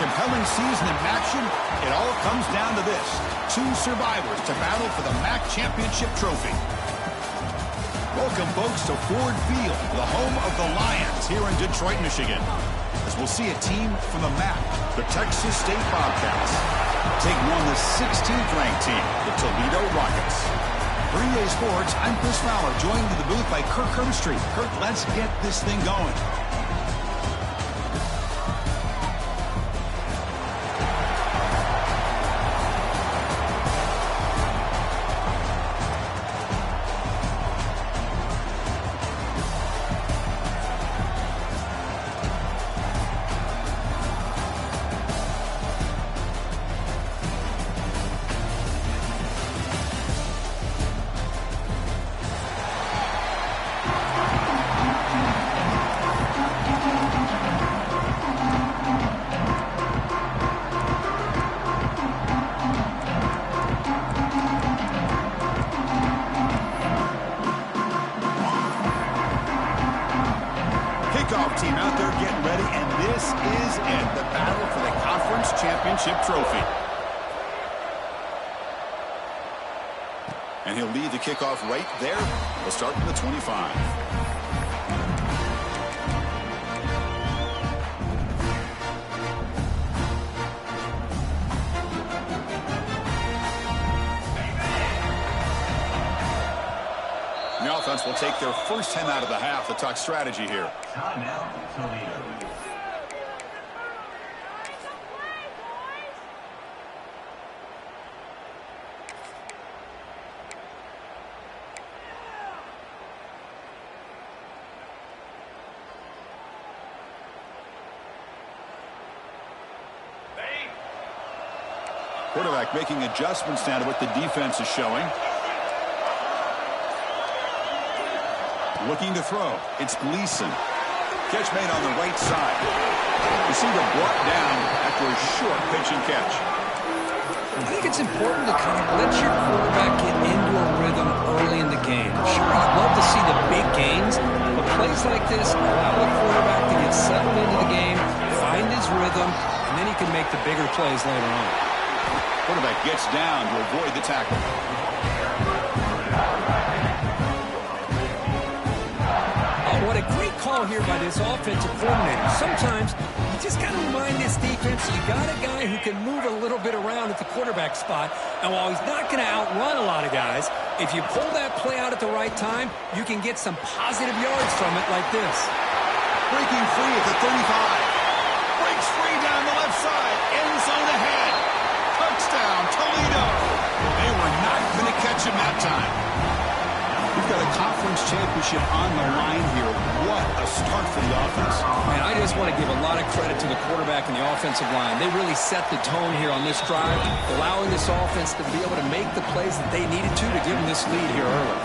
compelling season in action, it all comes down to this. Two survivors to battle for the MAC Championship trophy. Welcome, folks, to Ford Field, the home of the Lions here in Detroit, Michigan. As we'll see a team from the MAC, the Texas State Bobcats, taking on the 16th-ranked team, the Toledo Rockets. For EA Sports, I'm Chris Fowler, joined in the booth by Kirk Herbstreit. Kirk, let's get this thing going. Team out there getting ready, and this is it, the battle for the conference championship trophy. And he'll lead the kickoff right there. We'll start from the 25. The offense will take their first 10 out of the half to talk strategy here. Timeout, Toledo. Quarterback making adjustments now to what the defense is showing. Looking to throw. It's Gleason. Catch made on the right side. Receiver brought down after a short pitch and catch. I think it's important to kind of let your quarterback get into a rhythm early in the game. Sure, I'd love to see the big gains, but plays like this allow the quarterback to get settled into the game, find his rhythm, and then he can make the bigger plays later on. Quarterback gets down to avoid the tackle. What a great call here by this offensive coordinator. Sometimes you just got to remind this defense you got a guy who can move a little bit around at the quarterback spot. And while he's not going to outrun a lot of guys, if you pull that play out at the right time, you can get some positive yards from it like this. Breaking free at the 35. Breaks free down the left side. End zone ahead. Touchdown, Toledo. They were not going to catch him that time. We've got a conference championship on the line here. What a start for the offense. Man, I just want to give a lot of credit to the quarterback and the offensive line. They really set the tone here on this drive, allowing this offense to be able to make the plays that they needed to give them this lead here early.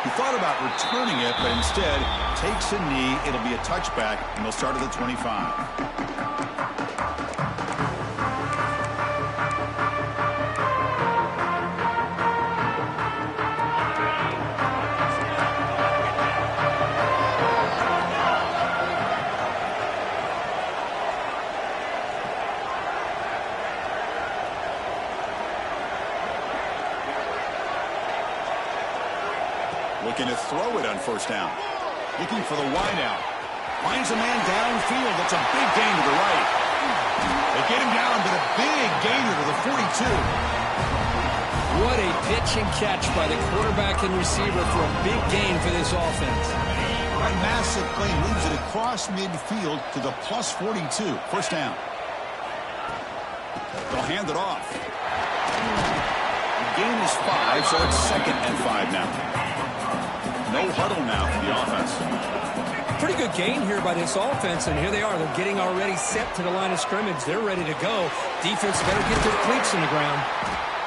He thought about returning it, but instead takes a knee. It'll be a touchback, and they'll start at the 25. Looking to throw it on first down. Looking for the wide out. Finds a man downfield. That's a big gain to the right. They get him down, but a big gainer to the 42. What a pitch and catch by the quarterback and receiver for a big gain for this offense. That massive play moves it across midfield to the plus 42. First down. They'll hand it off. The gain is 5, so it's 2nd and 5 now. No huddle now for the offense. Pretty good gain here by this offense, and here they are. They're getting already set to the line of scrimmage. They're ready to go. Defense better get their cleats in the ground.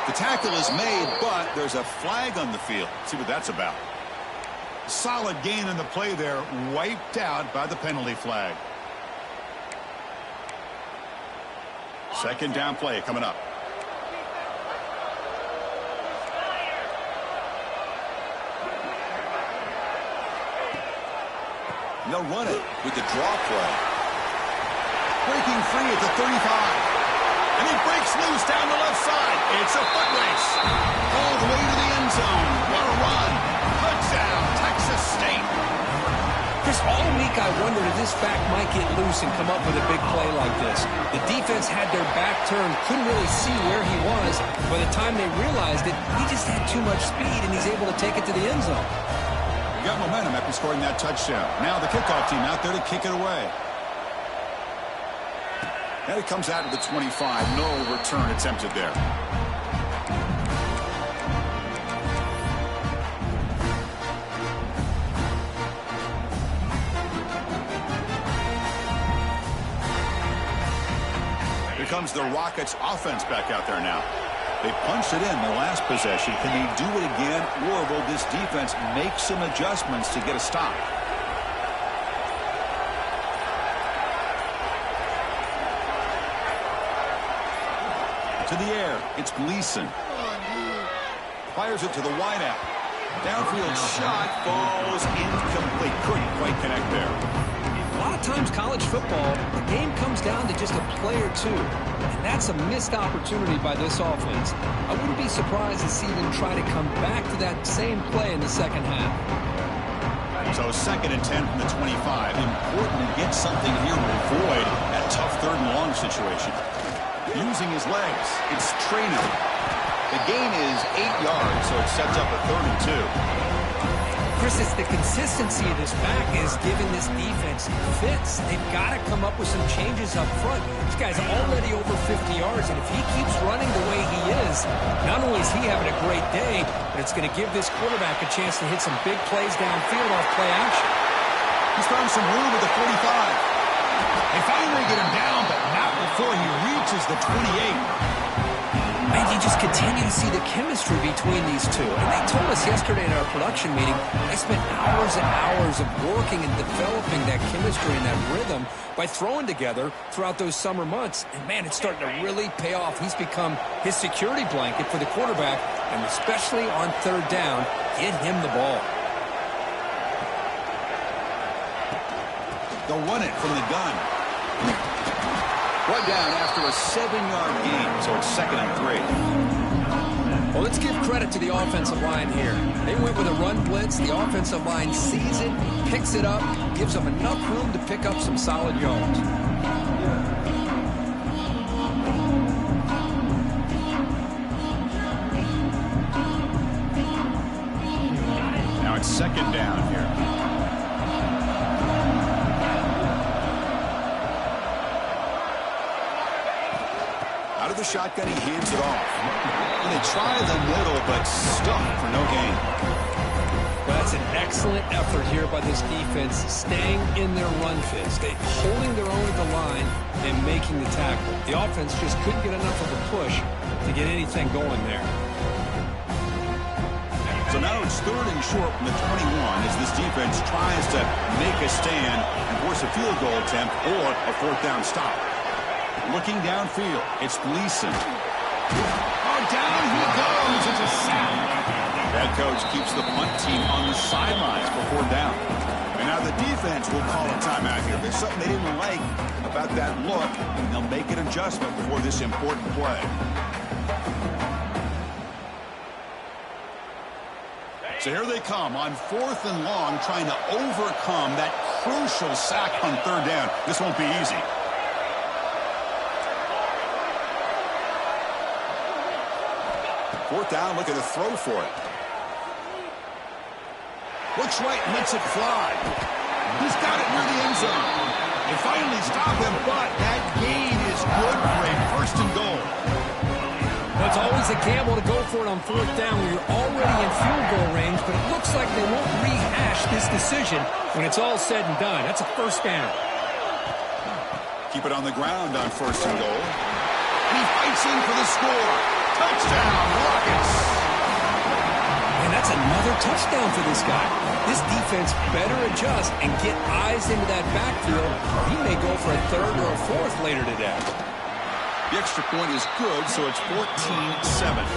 The tackle is made, but there's a flag on the field. Let's see what that's about. Solid gain in the play there, wiped out by the penalty flag. Second down play coming up. They'll run it with the draw play. Breaking free at the 35. And he breaks loose down the left side. It's a foot race. All the way to the end zone. What a run. Touchdown, Texas State. Chris, all week I wondered if this back might get loose and come up with a big play like this. The defense had their back turned, couldn't really see where he was. By the time they realized it, he just had too much speed, and he's able to take it to the end zone. He got momentum after scoring that touchdown. Now the kickoff team out there to kick it away. And it comes out to the 25. No return attempted there. Here comes the Rockets offense back out there now. They punched it in the last possession. Can they do it again, or will this defense make some adjustments to get a stop? To the air, it's Gleason. Fires it to the wideout. Downfield shot falls incomplete. Couldn't quite connect there. A lot of times college football, the game comes down to just a play or two. And that's a missed opportunity by this offense. I wouldn't be surprised to see them try to come back to that same play in the second half. So 2nd and 10 from the 25. Important to get something here to avoid that tough 3rd and long situation. Using his legs, it's Toledo. The gain is 8 yards, so it sets up a 3rd and 2. Chris, it's the consistency of this back is giving this defense fits. They've got to come up with some changes up front. This guy's already over 50 yards, and if he keeps running the way he is, not only is he having a great day, but it's going to give this quarterback a chance to hit some big plays downfield off play action. He's found some room at the 45. They finally get him down, but not before he reaches the 28. And you just continue to see the chemistry between these two. And they told us yesterday in our production meeting, they spent hours and hours of working and developing that chemistry and that rhythm by throwing together throughout those summer months. And, man, it's starting to really pay off. He's become his security blanket for the quarterback, and especially on 3rd down, get him the ball. They'll run it from the gun. One down after a 7-yard gain, so it's 2nd and 3. Well, let's give credit to the offensive line here. They went with a run blitz. The offensive line sees it, picks it up, gives them enough room to pick up some solid yards. Now it's 2nd down here. Out of the shotgun, he hands it off. And they try the middle, but stuffed for no gain. Well, that's an excellent effort here by this defense, staying in their run fist. They're holding their own at the line and making the tackle. The offense just couldn't get enough of a push to get anything going there. So now it's 3rd and short from the 21 as this defense tries to make a stand and force a field goal attempt or a 4th down stop. Looking downfield, it's Gleason. Oh, down he goes. It's a sack. That coach keeps the punt team on the sidelines for 4th down. And now the defense will call a timeout here. There's something they didn't like about that look, and they'll make an adjustment before this important play. So here they come on 4th and long, trying to overcome that crucial sack on 3rd down. This won't be easy. 4th down, look at the throw for it. Looks right, lets it fly. He's got it near the end zone. They finally stop him, but that gain is good for a 1st and goal. Well, it's always a gamble to go for it on 4th down when you're already in field goal range, but it looks like they won't rehash this decision when it's all said and done. That's a 1st down. Keep it on the ground on 1st and goal. And he fights in for the score. Touchdown, Rockets. And that's another touchdown for this guy. This defense better adjust and get eyes into that backfield, or he may go for a 3rd or a 4th later today. The extra point is good, so it's 14-7.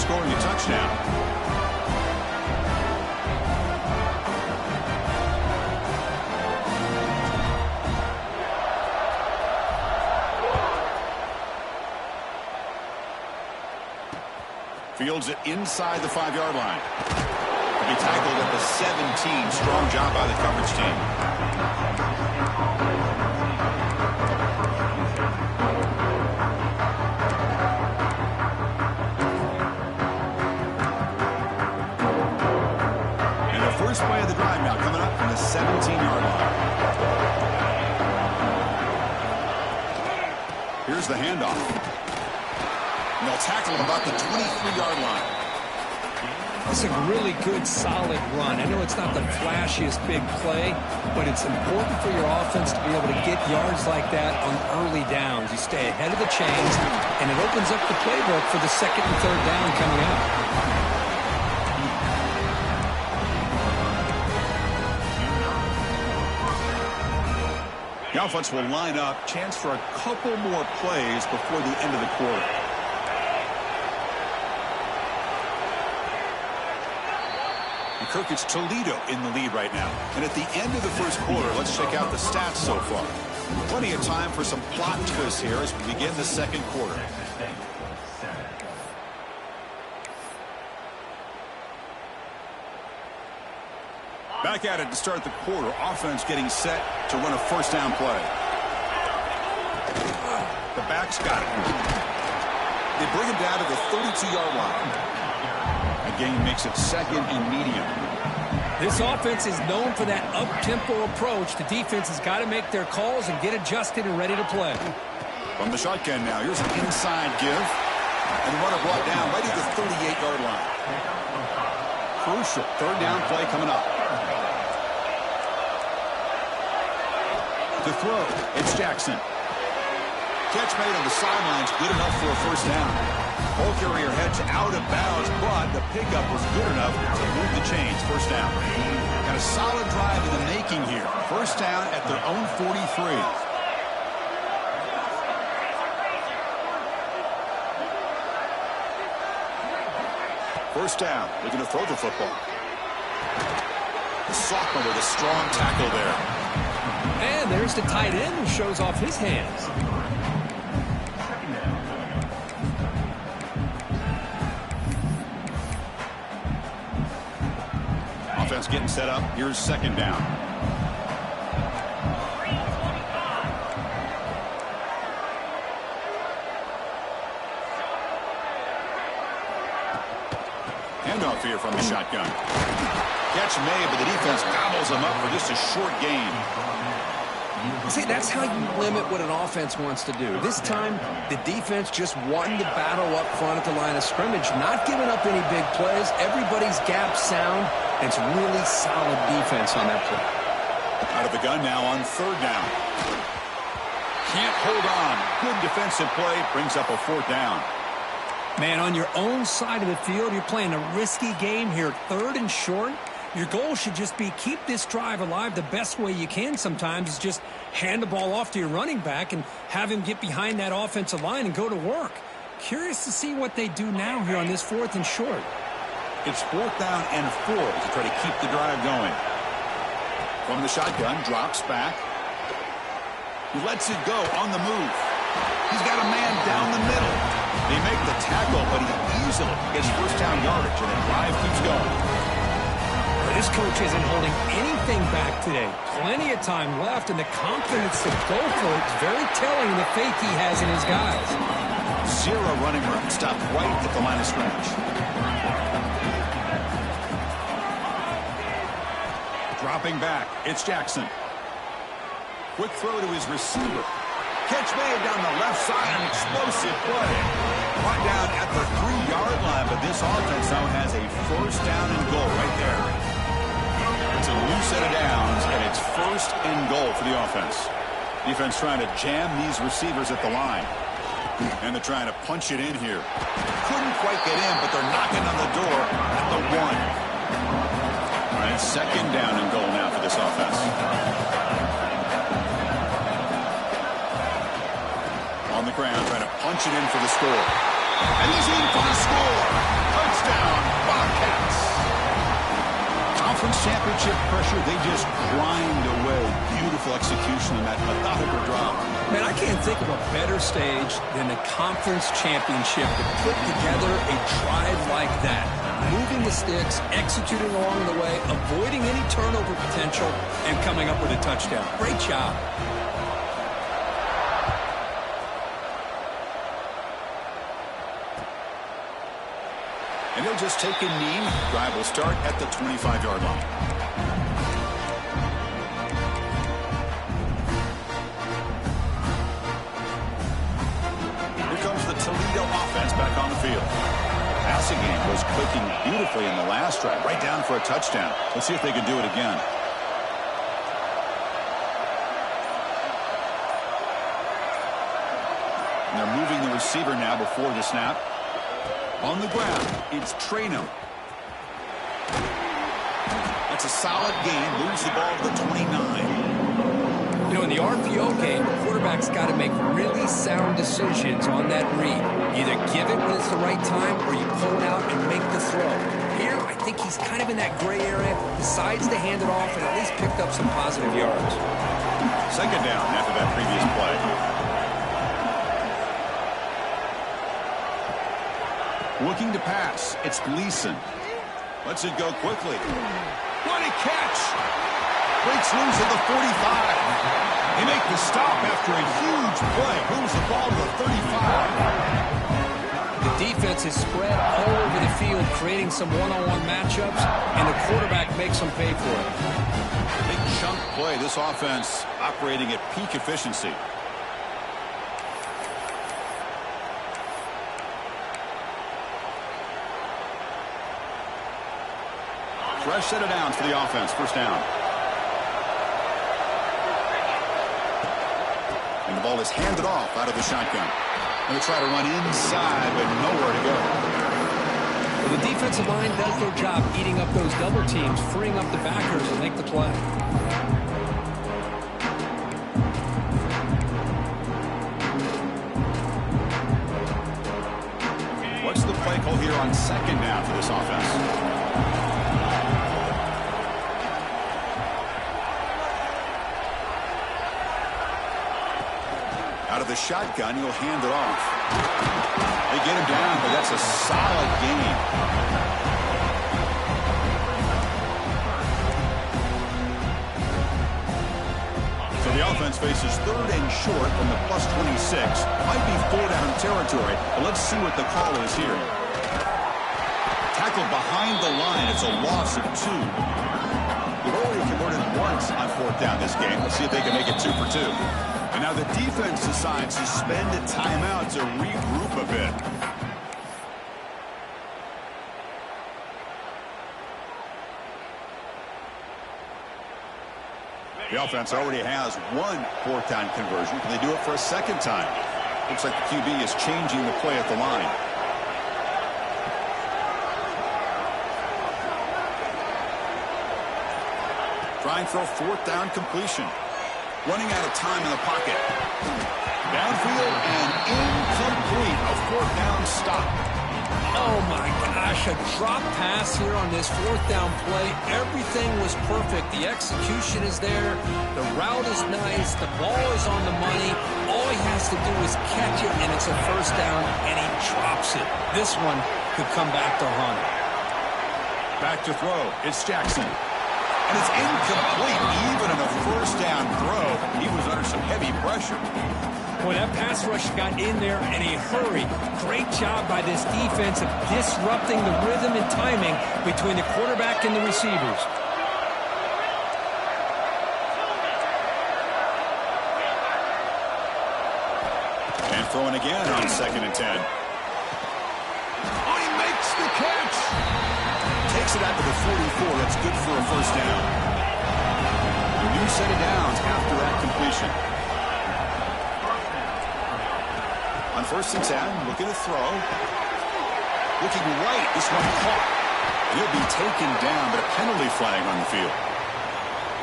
scoring a touchdown. Fields it inside the 5-yard line. He'll be tackled at the 17. Strong job by the coverage team. And the first play of the drive now coming up from the 17-yard line. Here's the handoff. And they'll tackle him about the 23-yard line. It's a really good, solid run. I know it's not the flashiest big play, but it's important for your offense to be able to get yards like that on early downs. You stay ahead of the chains, and it opens up the playbook for the second and third down coming up. The offense will line up. Chance for a couple more plays before the end of the quarter. Kirk, it's Toledo in the lead right now. And at the end of the first quarter, let's check out the stats so far. Plenty of time for some plot twists here as we begin the second quarter. Back at it to start the quarter. Offense getting set to run a first down play. The back's got it. They bring him down to the 32-yard line. That gain makes it second and medium. This offense is known for that up-tempo approach. The defense has got to make their calls and get adjusted and ready to play. From the shotgun now, here's an inside give. And the runner brought down right at the 38-yard line. Crucial third down play coming up. To throw, it's Jackson. Catch made on the sidelines, good enough for a first down. Ball carrier heads out of bounds, but the pickup was good enough to move the chains. First down. Got a solid drive in the making here. First down at their own 43. First down. Looking to throw the football. The sophomore with a strong tackle there. And there's the tight end who shows off his hands. Offense getting set up. Here's second down. Handoff here from the shotgun. Catch made, but the defense gobbles him up for just a short gain. See, that's how you limit what an offense wants to do. This time, the defense just won the battle up front at the line of scrimmage, not giving up any big plays. Everybody's gap sound. It's really solid defense on that play. Out of the gun now on third down. Can't hold on. Good defensive play. Brings up a fourth down. Man, on your own side of the field, you're playing a risky game here. Third and short. Your goal should just be keep this drive alive the best way you can sometimes is just hand the ball off to your running back and have him get behind that offensive line and go to work. Curious to see what they do now here on this fourth and short. It's fourth down and 4 to try to keep the drive going. From the shotgun, drops back. He lets it go on the move. He's got a man down the middle. They make the tackle, but he easily gets first down yardage, and the drive keeps going. This coach isn't holding anything back today. Plenty of time left, and the confidence to go for it is very telling the faith he has in his guys. Zero running room. Stopped right at the line of scrimmage. Dropping back. It's Jackson. Quick throw to his receiver. Catch made down the left side. An explosive play. Brought down at the 3-yard line, but this offense now has a first down and goal right there. It's a loose set of downs, and it's first and goal for the offense. Defense trying to jam these receivers at the line. And they're trying to punch it in here. Couldn't quite get in, but they're knocking on the door at the 1. All right, second down and goal now for this offense. On the ground, trying to punch it in for the score. And he's in for the score. championship pressure, they just grind away. Beautiful execution on that methodical drop. Man, I can't think of a better stage than the conference championship to put together a drive like that. Moving the sticks, executing along the way, avoiding any turnover potential, and coming up with a touchdown. Great job. And he'll just take a knee. Drive will start at the 25-yard line. Here comes the Toledo offense back on the field. Passing game was clicking beautifully in the last drive, right down for a touchdown. Let's see if they can do it again. And they're moving the receiver now before the snap. On the ground, it's Toledo. That's a solid gain. Moves the ball to the 29. You know, in the RPO game, the quarterback's got to make really sound decisions on that read. Either give it when it's the right time or you pull it out and make the throw. Here, I think he's kind of in that gray area, decides to hand it off and at least picked up some positive yards. Second down after that previous play. Looking to pass. It's Gleason. Lets it go quickly. What a catch! Breaks loose at the 45. They make the stop after a huge play. Moves the ball to the 35. The defense is spread all over the field, creating some one-on-one matchups, and the quarterback makes them pay for it. Big chunk play. This offense operating at peak efficiency. Fresh set of downs for the offense. First down. And the ball is handed off out of the shotgun. And they try to run inside, but nowhere to go. Well, the defensive line does their job eating up those double teams, freeing up the backers to make the play. What's the play call here on second down for this offense? Out of the shotgun, he'll hand it off. They get him down, but that's a solid gain. So the offense faces third and short from the plus 26. Might be four-down territory, but let's see what the call is here. Tackled behind the line. It's a loss of 2. They've already converted once on fourth down this game. Let's see if they can make it 2 for 2. And now the defense decides to spend a timeout to regroup a bit. The offense already has one fourth down conversion. Can they do it for a second time? Looks like the QB is changing the play at the line. Trying for a fourth down completion. Running out of time in the pocket. Downfield and incomplete. A fourth down stop. Oh, my gosh. A drop pass here on this fourth down play. Everything was perfect. The execution is there. The route is nice. The ball is on the money. All he has to do is catch it, and it's a first down, and he drops it. This one could come back to haunt him. Back to throw. It's Jackson. And it's incomplete, even in a first down throw. He was under some heavy pressure. Boy, that pass rush got in there in a hurry. Great job by this defense of disrupting the rhythm and timing between the quarterback and the receivers. And throwing again on 2nd and 10. Oh, he makes the catch. Takes it out to the 44. That's good for a first down. A new set of downs after that completion. On 1st and 10, looking to throw. Looking right. This one caught. He'll be taken down, but a penalty flag on the field.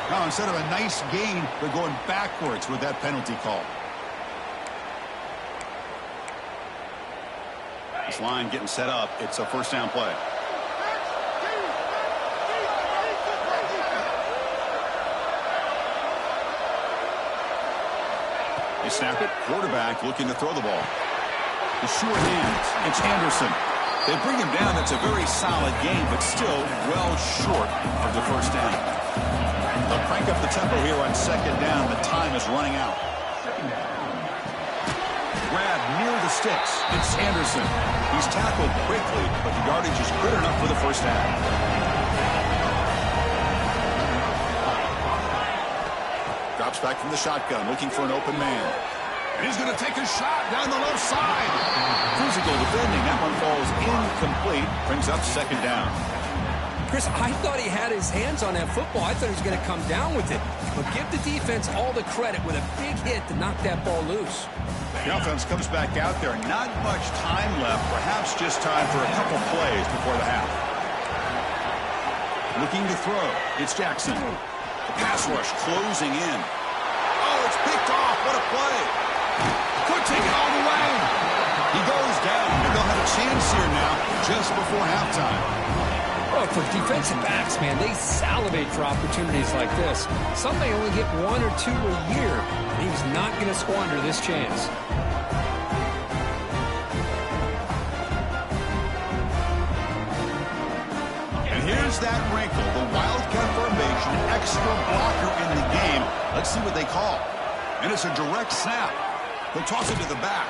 Now, instead of a nice gain, they're going backwards with that penalty call. This line getting set up. It's a first down play. They snap it. Quarterback looking to throw the ball. The short hands. It's Anderson. They bring him down. That's a very solid game, but still well short of the first down. They'll crank up the tempo here on second down. The time is running out. Grab near the sticks. It's Anderson. He's tackled quickly, but the yardage is good enough for the first down. Drops back from the shotgun, looking for an open man. And he's going to take a shot down the left side. Physical defending. That one falls incomplete. Brings up second down. Chris, I thought he had his hands on that football. I thought he was going to come down with it. But give the defense all the credit with a big hit to knock that ball loose. The offense comes back out there. Not much time left. Perhaps just time for a couple plays before the half. Looking to throw. It's Jackson. The pass rush closing in. Oh, it's picked off. What a play. Could take it all the way. He goes down, and they'll have a chance here now just before halftime. Well, for defensive backs, man, they salivate for opportunities like this. Some may only get 1 or 2 a year, and he's not going to squander this chance. And here's that wrinkle, the Wildcat formation, extra blocker in the game. Let's see what they call. And it's a direct snap. They'll toss it to the back.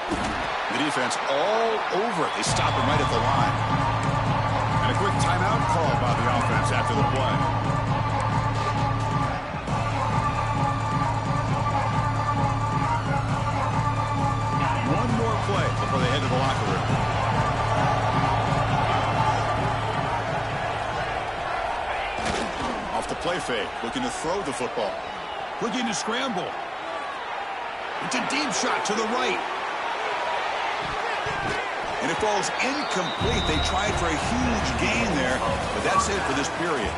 The defense all over it. They stop him right at the line. And a quick timeout call by the offense after the play. One more play before they head to the locker room. Off the play fake, looking to throw the football. Looking to scramble. It's a deep shot to the right. And it falls incomplete. They tried for a huge gain there, but that's it for this period.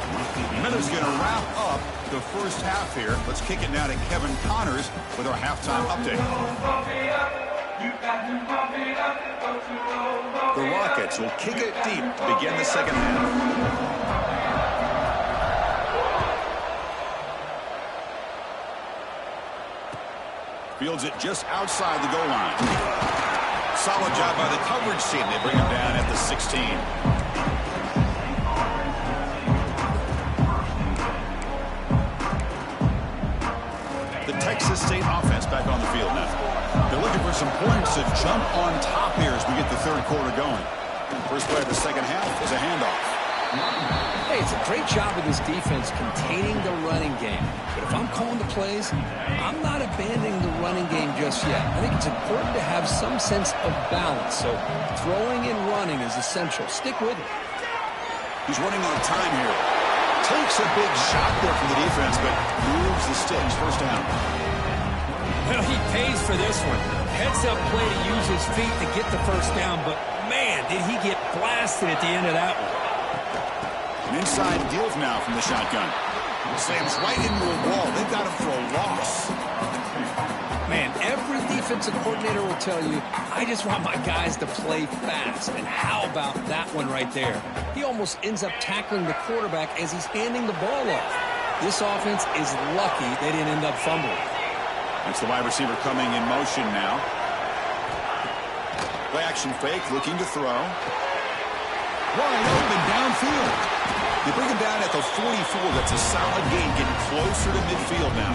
Minutes going to wrap up the first half here. Let's kick it now to Kevin Connors with our halftime update. The Rockets will kick it deep to begin the second half. Fields it just outside the goal line. Solid job by the coverage team. They bring him down at the 16. The Texas State offense back on the field now. They're looking for some points to jump on top here as we get the third quarter going. First play of the second half is a handoff. Hey, it's a great job of this defense containing the running game. But if I'm calling the plays, I'm not abandoning the running game just yet. I think it's important to have some sense of balance. So throwing and running is essential. Stick with it. He's running out of time here. Takes a big shot there from the defense, but moves the sticks. First down. Well, he pays for this one. Heads-up play to use his feet to get the first down, but man, did he get blasted at the end of that one. An inside give now from the shotgun. Slams right into a wall. They've got him for a loss. Man, every defensive coordinator will tell you, I just want my guys to play fast. And how about that one right there? He almost ends up tackling the quarterback as he's handing the ball off. This offense is lucky they didn't end up fumbling. That's the wide receiver coming in motion now. Play action fake, looking to throw. Wide open downfield. They bring him down at the 44. That's a solid gain, getting closer to midfield now.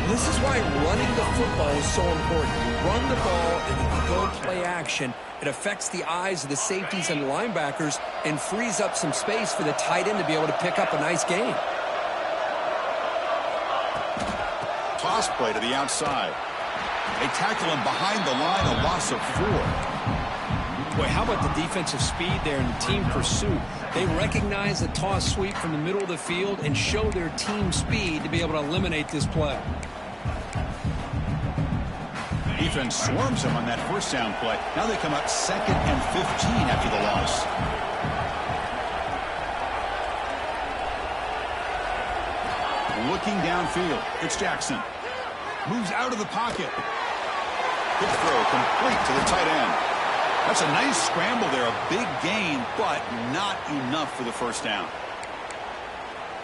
This is why running the football is so important. You run the ball, and if you go play action, it affects the eyes of the safeties and the linebackers and frees up some space for the tight end to be able to pick up a nice gain. Toss play to the outside. They tackle him behind the line, a loss of 4. Boy, how about the defensive speed there in the team pursuit? They recognize the toss sweep from the middle of the field and show their team speed to be able to eliminate this play. Defense swarms him on that first down play. Now they come up 2nd and 15 after the loss. Looking downfield, it's Jackson. Moves out of the pocket. Good throw, complete to the tight end. That's a nice scramble there, a big gain, but not enough for the first down.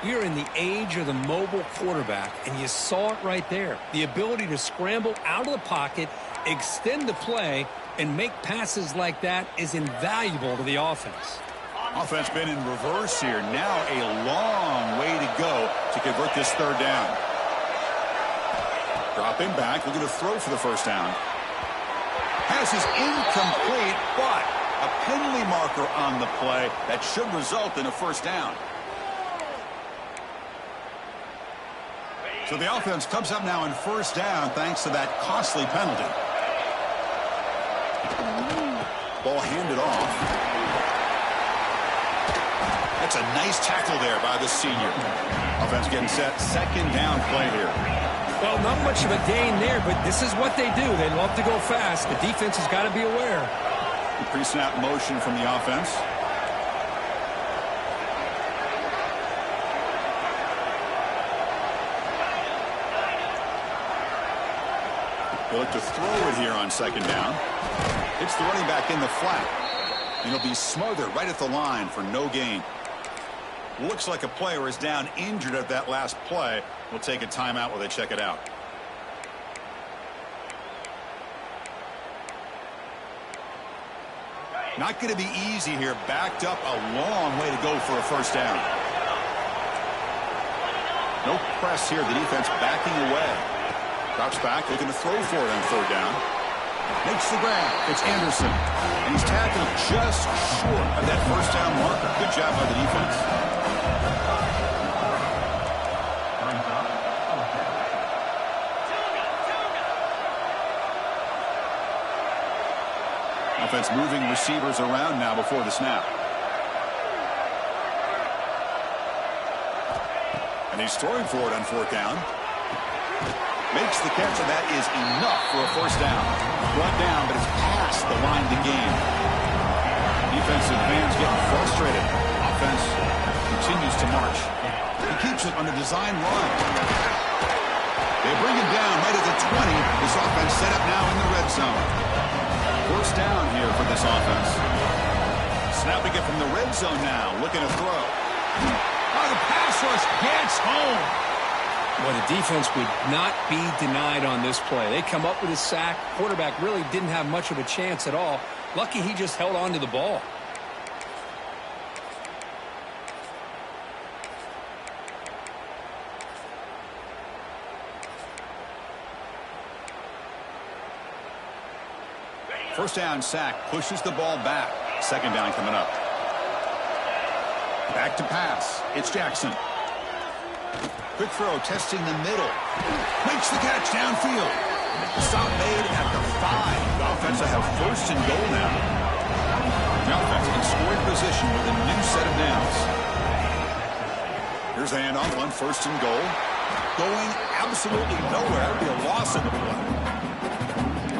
We are in the age of the mobile quarterback, and you saw it right there. The ability to scramble out of the pocket, extend the play, and make passes like that is invaluable to the offense. Offense been in reverse here. Now a long way to go to convert this third down. Dropping back, looking to throw for the first down. Pass is incomplete, but a penalty marker on the play that should result in a first down. So the offense comes up now in first down thanks to that costly penalty. Ball handed off. That's a nice tackle there by the senior. Offense getting set. Second down play here. Well, not much of a gain there, but this is what they do. They love to go fast. The defense has got to be aware. Pre-snap motion from the offense. They look to throw it here on second down. It's the running back in the flat. And he'll be smothered right at the line for no gain. Looks like a player is down injured at that last play. We'll take a timeout while they check it out. Not going to be easy here. Backed up a long way to go for a first down. No press here. The defense backing away. Drops back, looking to throw for it on third down. Makes the grab. It's Anderson. And he's tackled just short of that first down marker. Good job by the defense. Offense moving receivers around now before the snap. And he's throwing for it on fourth down. Makes the catch, and that is enough for a first down. Brought down, but it's past the line to gain. Defensive fans getting frustrated. Offense continues to march. He keeps it on the design run. They bring him down right at the 20. This offense set up now in the red zone. First down here for this offense. Snapping it from the red zone now. Looking to throw. Oh, the pass rush gets home. Well, the defense would not be denied on this play. They come up with a sack. Quarterback really didn't have much of a chance at all. Lucky he just held on to the ball. First down sack pushes the ball back. Second down coming up. Back to pass. It's Jackson. Quick throw, testing the middle. Makes the catch downfield. Stop made at the 5. The offense will have first and goal now. The offense in scoring position with a new set of downs. Here's the handoff on first and goal. Going absolutely nowhere. That'll be a loss in the play.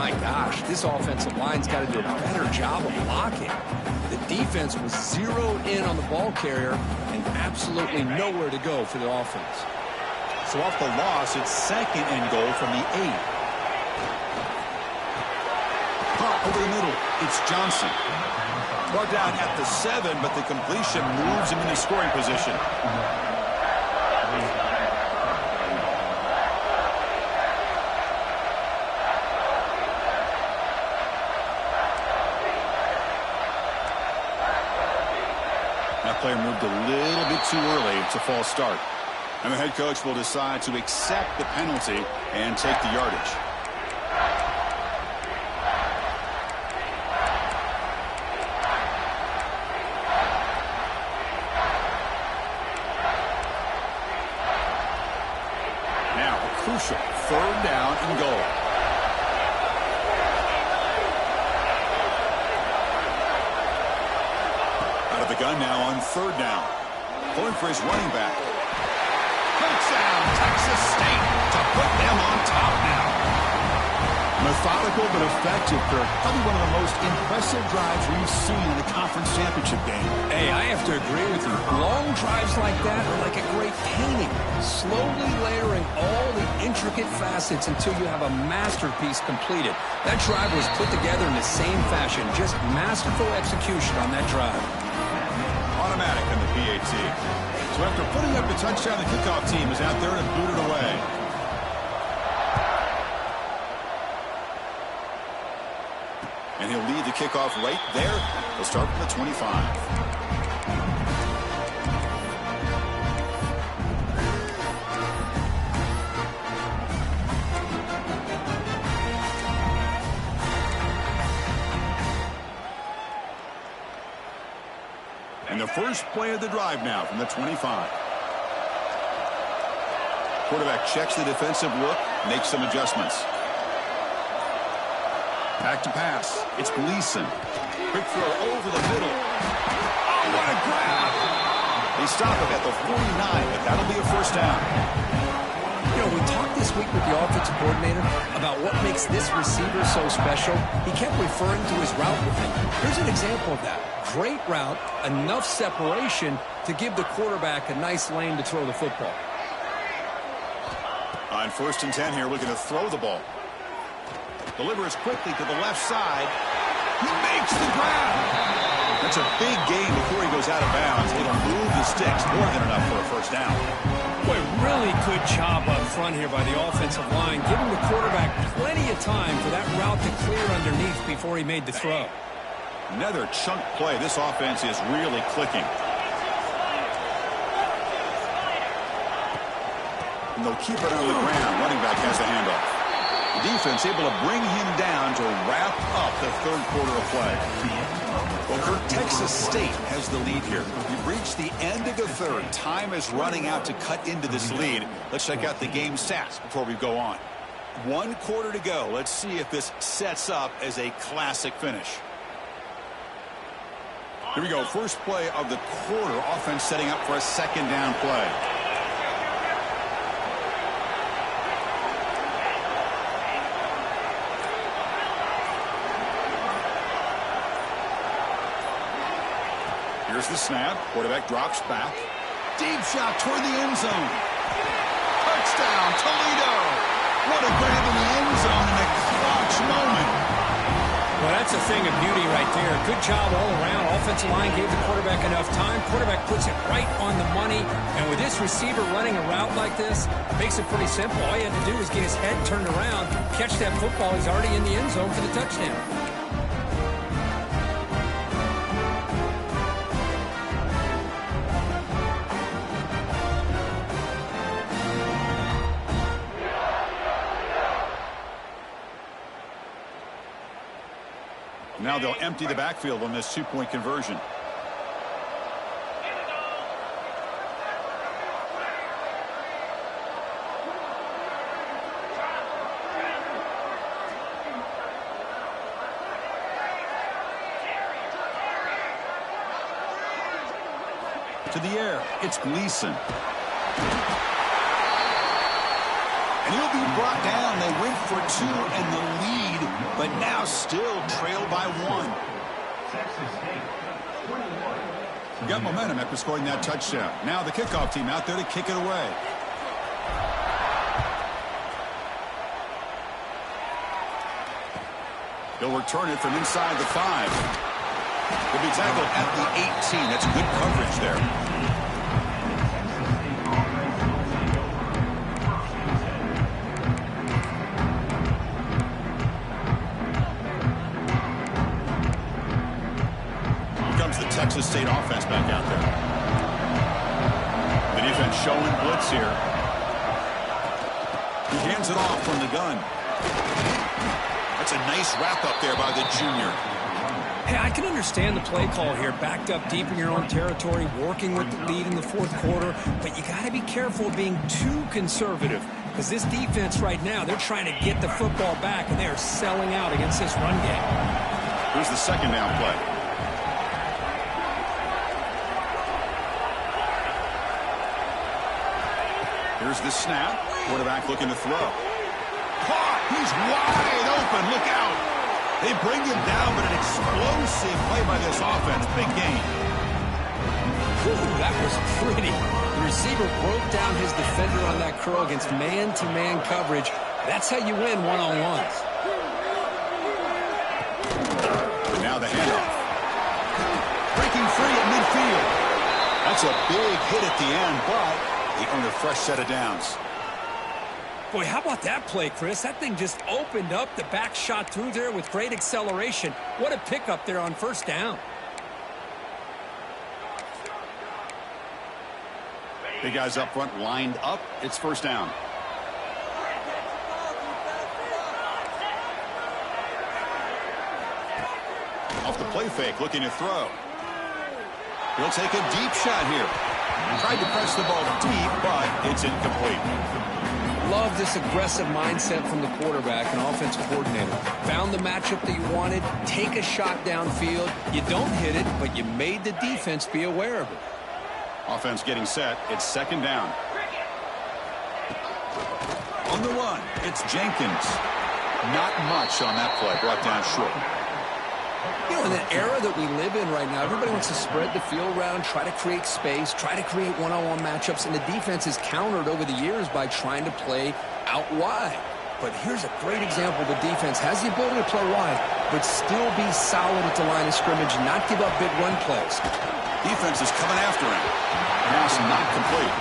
My gosh, this offensive line's got to do a better job of blocking. The defense was zeroed in on the ball carrier and absolutely nowhere to go for the offense. So off the loss, it's second and goal from the 8. Caught over the middle. It's Johnson. Brought down at the 7, but the completion moves him into scoring position. That player moved a little bit too early. It's a false start. And the head coach will decide to accept the penalty and take the yardage. Now, a crucial third down and goal. Out of the gun now on third down. Going for his running back. Touchdown, Texas State to put them on top now. Methodical but effective, Kirk. Probably one of the most impressive drives we've seen in the conference championship game. Hey, I have to agree with you. Long drives like that are like a great painting. Slowly layering all the intricate facets until you have a masterpiece completed. That drive was put together in the same fashion. Just masterful execution on that drive. Automatic in the PAT. So after putting up the touchdown, the kickoff team is out there to boot it away. And he'll lead the kickoff right there. He'll start from the 25. And the first play of the drive now from the 25. Quarterback checks the defensive look, makes some adjustments. Back to pass. It's Gleason. Quick throw over the middle. Oh, what a grab! They stop it at the 49, but that'll be a first down. You know, we talked this week with the offensive coordinator about what makes this receiver so special. He kept referring to his route movement. Here's an example of that. Great route, enough separation to give the quarterback a nice lane to throw the football. On 1st and 10 here, looking to throw the ball. Delivers quickly to the left side. He makes the grab. That's a big gain before he goes out of bounds. It'll move the sticks, more than enough for a first down. Boy, really good job up front here by the offensive line, giving the quarterback plenty of time for that route to clear underneath before he made the throw. Another chunk play. This offense is really clicking. And they'll keep it on the ground. Running back has the handoff. The defense able to bring him down to wrap up the third quarter of play. Well, Texas State has the lead here. We've reached the end of the third. Time is running out to cut into this lead. Let's check out the game stats before we go on. 1 quarter to go. Let's see if this sets up as a classic finish. Here we go. First play of the quarter. Offense setting up for a second down play. Here's the snap. Quarterback drops back. Deep shot toward the end zone. Touchdown, Toledo. What a grab in the end zone in a clutch moment. Well, that's a thing of beauty right there. Good job all around. Offensive line gave the quarterback enough time. Quarterback puts it right on the money. And with this receiver running a route like this, it makes it pretty simple. All you had to do was get his head turned around, catch that football. He's already in the end zone for the touchdown. Now they'll empty the backfield on this two-point conversion. To the air, it's Gleason. And he'll be brought down. They went for 2 and the lead, but now still trailed by 1. We got momentum after scoring that touchdown. Now the kickoff team out there to kick it away. He'll return it from inside the 5. He'll be tackled at the 18. That's good coverage there. Texas State offense back out there. The defense showing blitz here. He hands it off from the gun. That's a nice wrap up there by the junior. Hey, I can understand the play call here. Backed up deep in your own territory, working with the lead in the fourth quarter. But you got to be careful of being too conservative. Because this defense right now, they're trying to get the football back, and they're selling out against this run game. Here's the second down play. Here's the snap. Quarterback looking to throw. Caught. He's wide open. Look out. They bring him down, but an explosive play by this offense. Big gain. Whew, that was pretty. The receiver broke down his defender on that curl against man-to-man coverage. That's how you win one-on-ones. Now the handoff. Breaking free at midfield. That's a big hit at the end, but he earned a fresh set of downs. Boy, how about that play, Chris? That thing just opened up. The back shot through there with great acceleration. What a pickup there on first down. Big guys up front lined up. It's first down. Off the play fake, looking to throw. He'll take a deep shot here. Tried to press the ball deep, but it's incomplete. Love this aggressive mindset from the quarterback and offensive coordinator. Found the matchup that you wanted. Take a shot downfield. You don't hit it, but you made the defense be aware of it. Offense getting set. It's second down. On the run, it's Jenkins. Not much on that play. Brought down short. You know, in the era that we live in right now, everybody wants to spread the field around, try to create space, try to create one-on-one matchups, and the defense is countered over the years by trying to play out wide. But here's a great example. The defense has the ability to play wide, but still be solid at the line of scrimmage, not give up big run plays. Defense is coming after him. Pass not complete.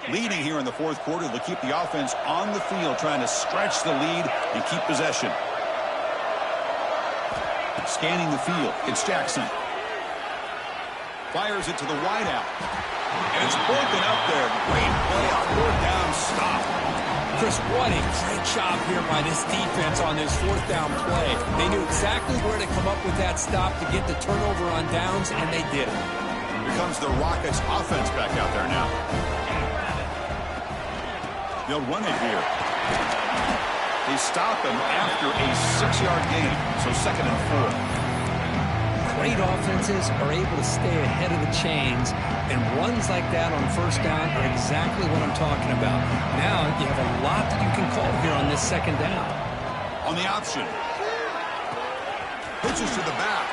Leading here in the fourth quarter, they'll keep the offense on the field, trying to stretch the lead and keep possession. Scanning the field, it's Jackson. Fires it to the wideout. And it's broken up there. Great play, a fourth down stop. Chris, what a great job here by this defense on this fourth down play. They knew exactly where to come up with that stop to get the turnover on downs, and they did it. Here comes the Rockets offense back out there now. They'll run it here. They stop him after a 6-yard gain, so second and 4. Great offenses are able to stay ahead of the chains, and runs like that on first down are exactly what I'm talking about. Now you have a lot that you can call here on this second down. On the option. Pitches to the back.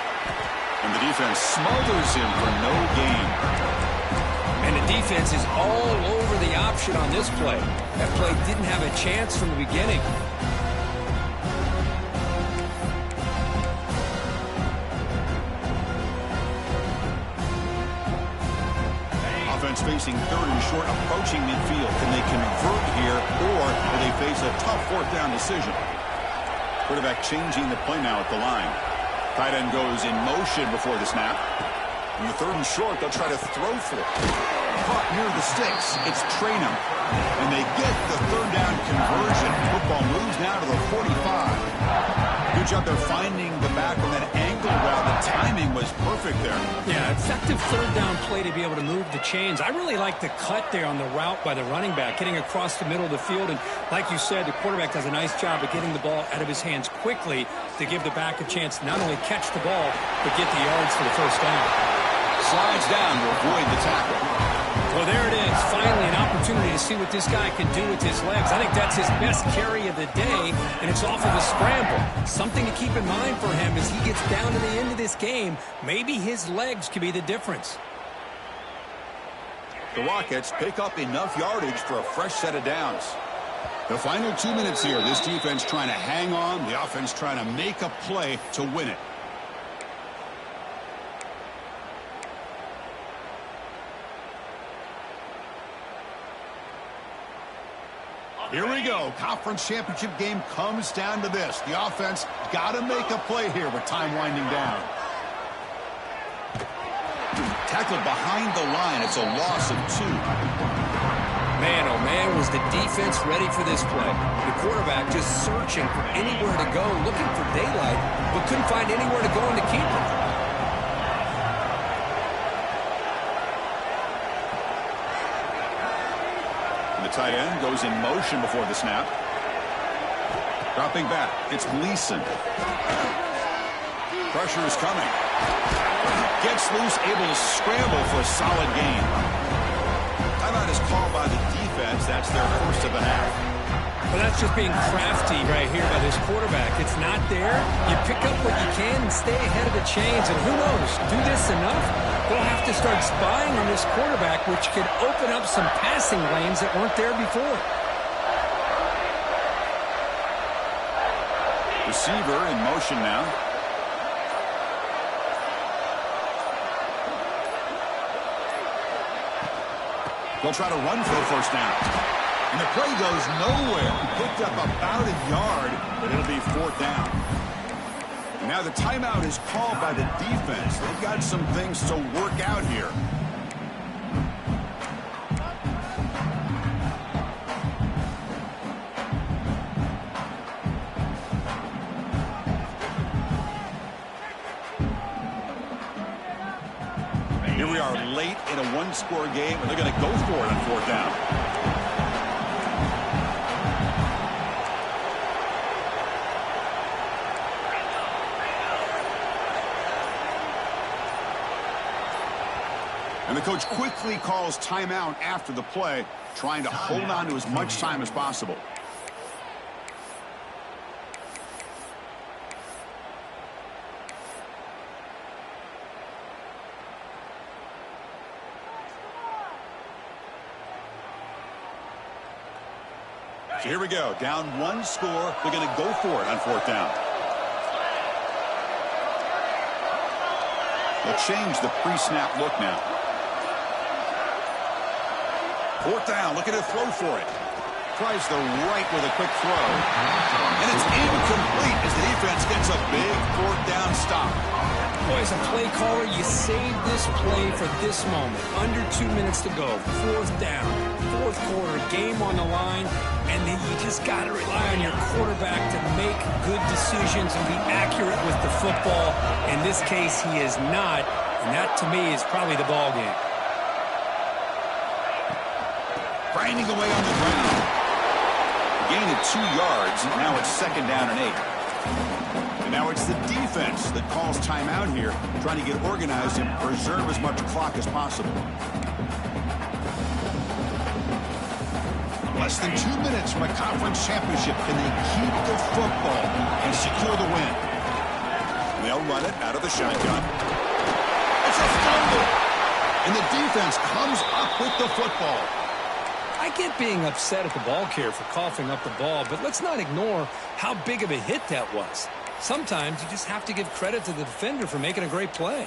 And the defense smothers him for no gain. And the defense is all over the option on this play. That play didn't have a chance from the beginning. Offense facing third and short, approaching midfield. Can they convert here, or will they face a tough fourth down decision? Quarterback changing the play now at the line. Tight end goes in motion before the snap. In the third and short, they'll try to throw for it. Caught near the sticks. It's Traynham. And they get the third down conversion. Football moves now to the 45. Good job there finding the back on that angle route. The timing was perfect there. Yeah, effective third down play to be able to move the chains. I really like the cut there on the route by the running back, getting across the middle of the field. And like you said, the quarterback does a nice job of getting the ball out of his hands quickly to give the back a chance to not only catch the ball, but get the yards for the first down. Slides down to avoid the tackle. Well, there it is. Finally, an opportunity to see what this guy can do with his legs. I think that's his best carry of the day, and it's off of a scramble. Something to keep in mind for him as he gets down to the end of this game. Maybe his legs could be the difference. The Rockets pick up enough yardage for a fresh set of downs. The final 2 minutes here. This defense trying to hang on. The offense trying to make a play to win it. Here we go. Conference championship game comes down to this. The offense got to make a play here with time winding down. Tackled behind the line. It's a loss of 2. Man, oh man, was the defense ready for this play. The quarterback just searching for anywhere to go, looking for daylight, but couldn't find anywhere to go in the keeper. The tight end goes in motion before the snap. Dropping back, it's Gleason. Pressure is coming. Gets loose, able to scramble for a solid gain. Timeout is called by the defense. That's their first of the half. Well, that's just being crafty right here by this quarterback. It's not there. You pick up what you can and stay ahead of the chains. And who knows, do this enough, they'll have to start spying on this quarterback, which could open up some passing lanes that weren't there before. Receiver in motion now. They'll try to run for the first down. And the play goes nowhere. Picked up about a yard, but it'll be fourth down. And now the timeout is called by the defense. They've got some things to work out here. Here we are late in a one-score game, and they're going to go for it on fourth down. And the coach quickly calls timeout after the play, trying to hold on to as much time as possible. So here we go. Down one score. They're going to go for it on fourth down. They'll change the pre-snap look now. Fourth down. Looking to throw for it. Tries the right with a quick throw. And it's incomplete as the defense gets a big fourth down stop. Boy, as a play caller, you saved this play for this moment. Under 2 minutes to go. Fourth down. Fourth quarter. Game on the line. And then you just got to rely on your quarterback to make good decisions and be accurate with the football. In this case, he is not. And that, to me, is probably the ball game. Grinding away on the ground. Gain of 2 yards. Now it's second down and 8. And now it's the defense that calls timeout here, trying to get organized and preserve as much clock as possible. Less than 2 minutes from a conference championship. Can they keep the football and secure the win? They'll run it out of the shotgun. It's a fumble. And the defense comes up with the football. I get being upset at the ball carrier for coughing up the ball, but let's not ignore how big of a hit that was. Sometimes you just have to give credit to the defender for making a great play.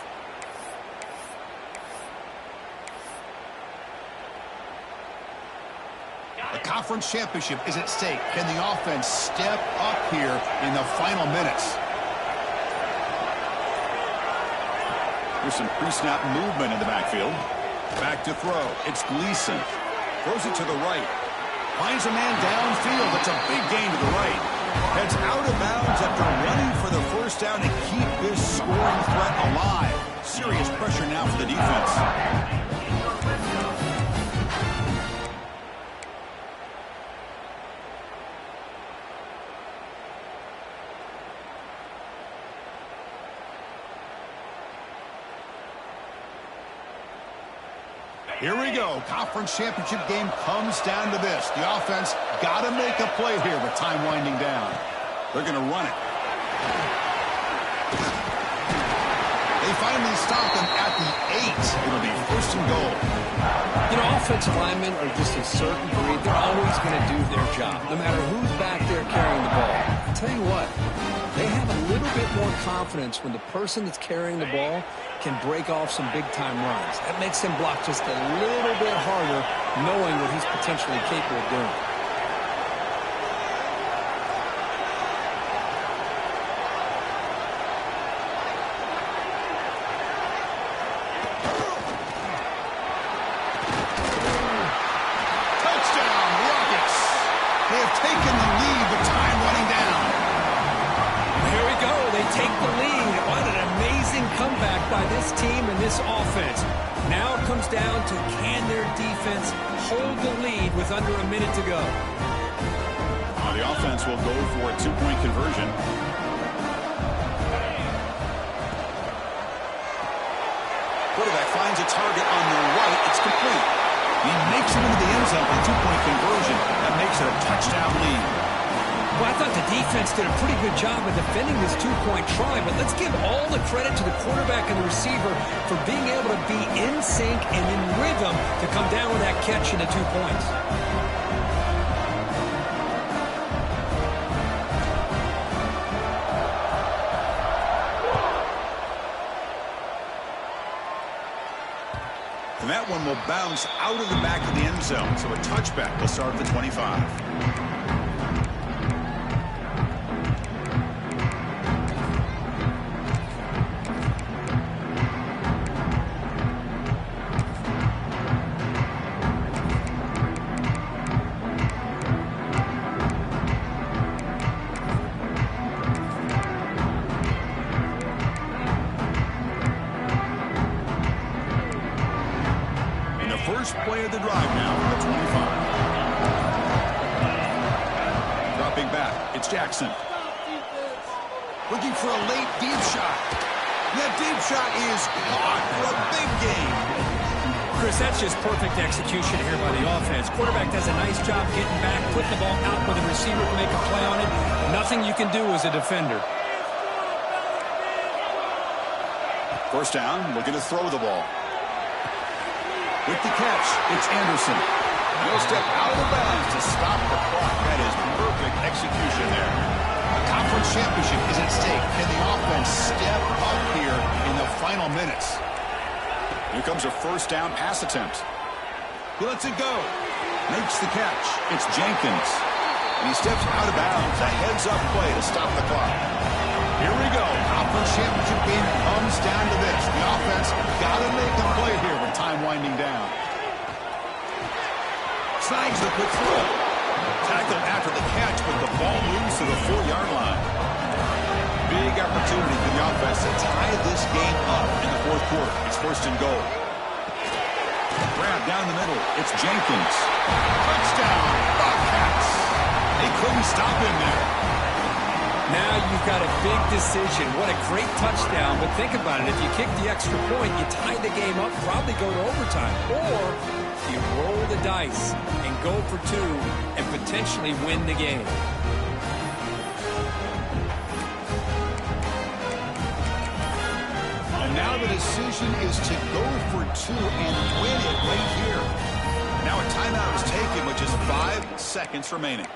The conference championship is at stake. Can the offense step up here in the final minutes? There's some pre-snap movement in the backfield. Back to throw. It's Gleason. Throws it to the right. Finds a man downfield. It's a big gain to the right. Heads out of bounds after running for the first down to keep this scoring threat alive. Serious pressure now for the defense. Here we go. Conference championship game comes down to this. The offense got to make a play here with time winding down. They're going to run it. They finally stop them at the 8. It'll be first and goal. You know, offensive linemen are just a certain breed. They're always going to do their job, no matter who's back there carrying the ball. I'll tell you what, they have a little bit more confidence when the person that's carrying the ball can break off some big-time runs. That makes him block just a little bit harder, knowing what he's potentially capable of doing. Touchdown, Rockets! They have taken the lead with time running down. Here we go. They take the lead. What an amazing comeback by this team and this offense. Now it comes down to can their defense hold the lead with under a minute to go. The offense will go for a 2-point conversion. quarterback finds a target on the right. It's complete. He makes it into the end zone with a two-point conversion. That makes it a touchdown lead. Well, I thought the defense did a pretty good job of defending this two-point try, but let's give all the credit to the quarterback and the receiver for being able to be in sync and in rhythm to come down with that catch and the 2 points. And that one will bounce out of the back of the end zone, so a touchback will start at the 25. First play of the drive now from the 25. Dropping back, it's Jackson. Looking for a late deep shot. That deep shot is caught for a big gain. Chris, that's just perfect execution here by the offense. Quarterback does a nice job getting back, putting the ball out where the receiver can make a play on it. Nothing you can do as a defender. First down, looking to throw the ball. With the catch, it's Anderson. He'll step out of bounds to stop the clock. That is perfect execution there. A conference championship is at stake. Can the offense step up here in the final minutes? Here comes a first down pass attempt. He lets it go. Makes the catch. It's Jenkins. And he steps out of bounds. A heads-up play to stop the clock. Here we go. Conference championship game comes down to this. The offense got to make a play here with time winding down. Snags the quick throw. Tackled after the catch, but the ball moves to the 4-yard line. Big opportunity for the offense to tie this game up in the fourth quarter. It's first and goal. Grab down the middle. It's Jenkins. Touchdown. Bobcats. They couldn't stop him there. Now you've got a big decision. What a great touchdown. But think about it. If you kick the extra point, you tie the game up, probably go to overtime. Or you roll the dice and go for 2 and potentially win the game. And now the decision is to go for 2 and win it right here. Now a timeout is taken with just 5 seconds remaining.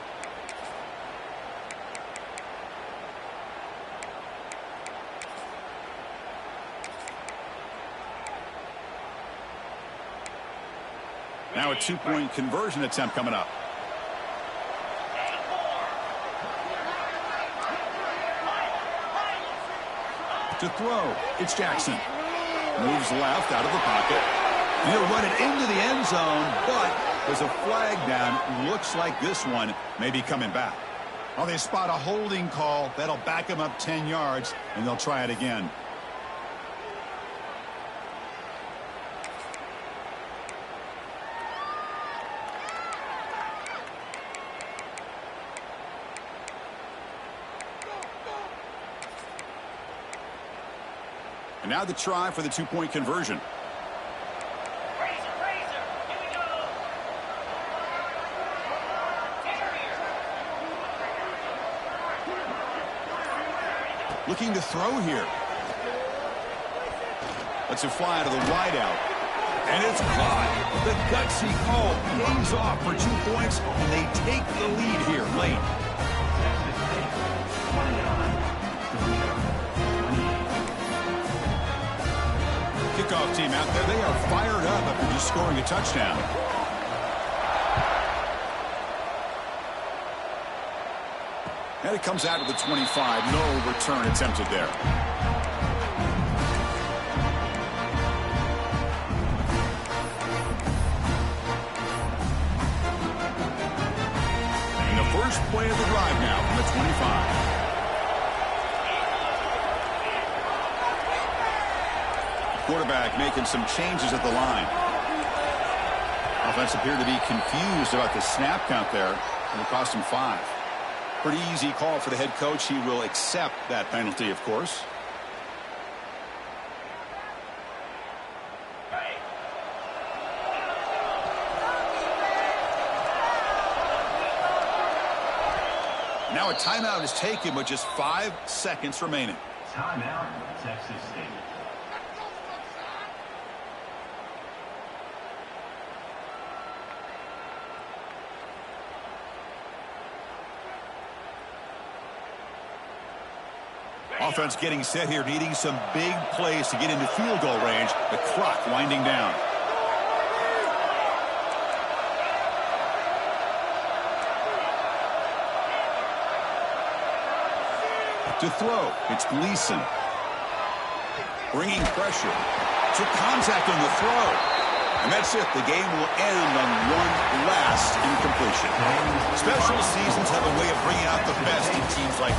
Now a 2-point conversion attempt coming up. To throw, it's Jackson. Moves left out of the pocket. He'll run it into the end zone, but there's a flag down. Looks like this one may be coming back. Well, they spot a holding call. That'll back him up 10 yards, and they'll try it again. And now the try for the 2-point conversion. Looking to throw here. Lets it fly to the wideout. And it's caught. The gutsy call pays off for 2 points, and they take the lead here late. Kickoff team out there. They are fired up after just scoring a touchdown. And it comes out to the 25. No return attempted there. And the first play of the drive now from the 25. Quarterback making some changes at the line. Offense appeared to be confused about the snap count there, and it cost him 5. Pretty easy call for the head coach. He will accept that penalty, of course. Now a timeout is taken with just 5 seconds remaining. Timeout, Texas State. Offense getting set here, needing some big plays to get into field goal range. The clock winding down. To throw, it's Gleason. Bringing pressure. Took contact on the throw. And that's it. The game will end on one last incompletion. Special seasons have a way of bringing out the best in teams like